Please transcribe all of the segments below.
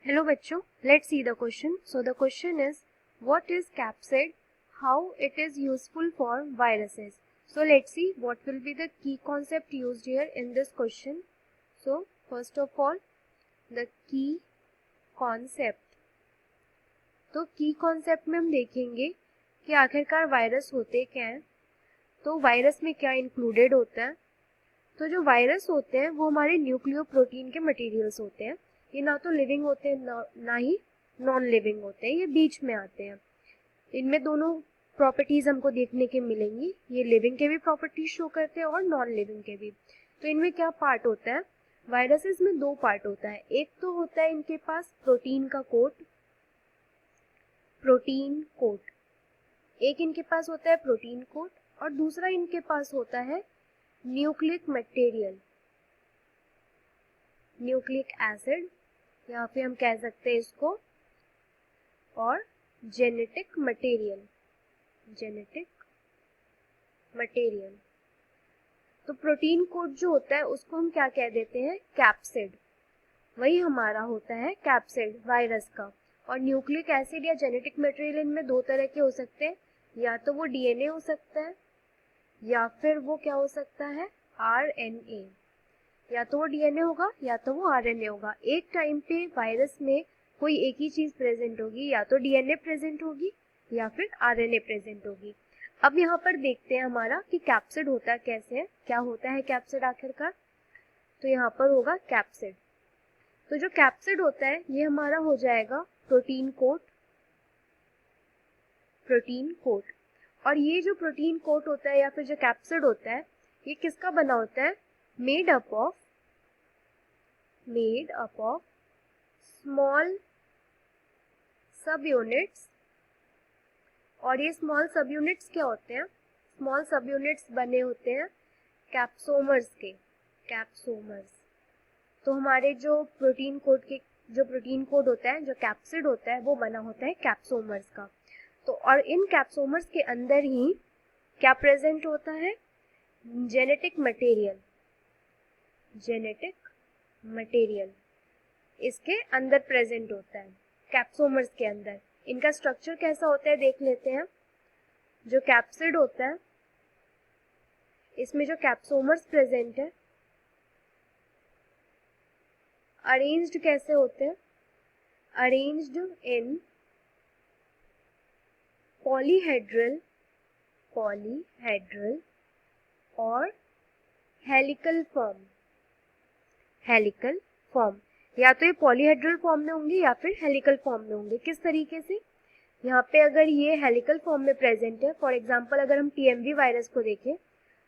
Hello बच्चों, let's see the question. So the question is, what is capsid? How it is useful for viruses? So let's see what will be the key concept used here in this question. So first of all, the key concept. तो की concept में हम देखेंगे कि आखिरकार virus होते क्या हैं. तो वायरस में क्या इंक्लूडेड होता है. तो जो वायरस होते हैं वो हमारे न्यूक्लियो प्रोटीन के मटेरियल्स होते हैं. ये ना तो लिविंग होते हैं ना ही नॉन लिविंग होते हैं, ये बीच में आते हैं. इनमें दोनों प्रॉपर्टीज हमको देखने के मिलेंगी. ये लिविंग के भी प्रॉपर्टीज शो करते हैं और नॉन लिविंग के भी. तो इनमें क्या पार्ट होता है, वायरसेस में दो पार्ट होता है. एक तो होता है इनके पास प्रोटीन का कोट, प्रोटीन कोट. एक इनके पास होता है प्रोटीन कोट और दूसरा इनके पास होता है न्यूक्लिक मटेरियल, न्यूक्लिक एसिड, या फिर हम कह सकते हैं इसको और जेनेटिक मटेरियल, जेनेटिक मटेरियल. तो प्रोटीन कोड जो होता है उसको हम क्या कह देते हैं, कैप्सिड. वही हमारा होता है कैप्सिड वायरस का. और न्यूक्लिक एसिड या जेनेटिक मटेरियल इनमें दो तरह के हो सकते हैं. या तो वो डीएनए हो सकता है या फिर वो क्या हो सकता है, आरएनए. या तो वो डीएनए होगा या तो वो आरएनए होगा. एक टाइम पे वायरस में कोई एक ही चीज प्रेजेंट होगी, या तो डीएनए प्रेजेंट होगी या फिर आरएनए प्रेजेंट होगी. अब यहाँ पर देखते हैं हमारा कि कैप्सिड होता कैसे है, क्या होता है कैप्सिड आखिरकार. तो यहाँ पर होगा कैप्सिड. तो जो कैप्सिड होता है ये हमारा हो जाएगा प्रोटीन कोट, प्रोटीन कोट. और ये जो प्रोटीन कोट होता है या फिर जो कैप्सिड होता है ये किसका बना होता है, मेड अप ऑफ स्मॉल सब यूनिट्स. और ये स्मॉल सब यूनिट्स क्या होते हैं, स्मॉल सब यूनिट्स बने होते हैं कैप्सोमर्स के, कैप्सोमर्स. तो हमारे जो प्रोटीन कोड होता है, जो कैप्सिड होता है वो बना होता है कैप्सोमर्स का. तो और इन कैप्सोमर्स के अंदर ही क्या प्रेजेंट होता है, जेनेटिक मटेरियल, जेनेटिक मटेरियल इसके अंदर प्रेजेंट होता है, कैप्सोमर्स के अंदर. इनका स्ट्रक्चर कैसा होता है देख लेते हैं. जो कैप्सिड होता है इसमें जो कैप्सोमर्स प्रेजेंट है अरेंज्ड कैसे होते हैं, अरेंज्ड इन पॉलीहेड्रल और हेलिकल फॉर्म, हेलिकल फॉर्म. या तो ये पॉलीहेड्रल फॉर्म में होंगे या फिर हेलिकल फॉर्म में होंगे. किस तरीके से, यहाँ पे अगर ये हेलिकल फॉर्म में प्रेजेंट है, फॉर एग्जांपल अगर हम टीएमवी वायरस को देखें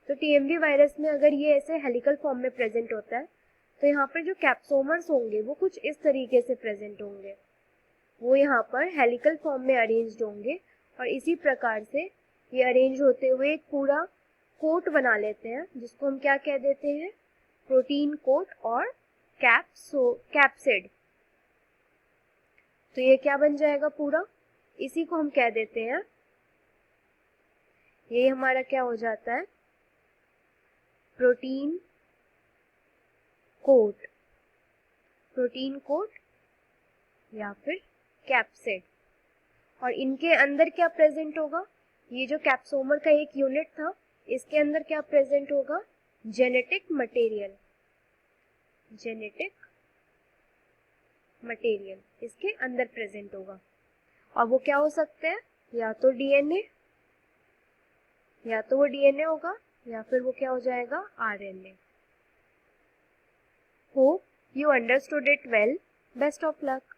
तो टीएमवी वायरस में अगर ये ऐसे हेलिकल फॉर्म में प्रेजेंट होता है तो यहाँ पर जो कैप्सोमर्स होंगे वो कुछ इस तरीके से प्रेजेंट होंगे, वो यहाँ पर हेलिकल फॉर्म में अरेंज्ड होंगे. और इसी प्रकार से ये अरेंज होते हुए एक पूरा कोट बना लेते हैं जिसको हम क्या कह देते हैं, प्रोटीन कोट और कैप्सिड. तो ये क्या बन जाएगा पूरा, इसी को हम कह देते हैं, ये हमारा क्या हो जाता है, प्रोटीन कोट, प्रोटीन कोट या फिर कैप्सिड. और इनके अंदर क्या प्रेजेंट होगा, ये जो कैप्सोमर का एक यूनिट था इसके अंदर क्या प्रेजेंट होगा, जेनेटिक मटेरियल, जेनेटिक मटेरियल इसके अंदर प्रेजेंट होगा. और वो क्या हो सकते हैं, या तो डीएनए, या तो वो डीएनए होगा या फिर वो क्या हो जाएगा, RNA. Hope you understood it well. Best of luck.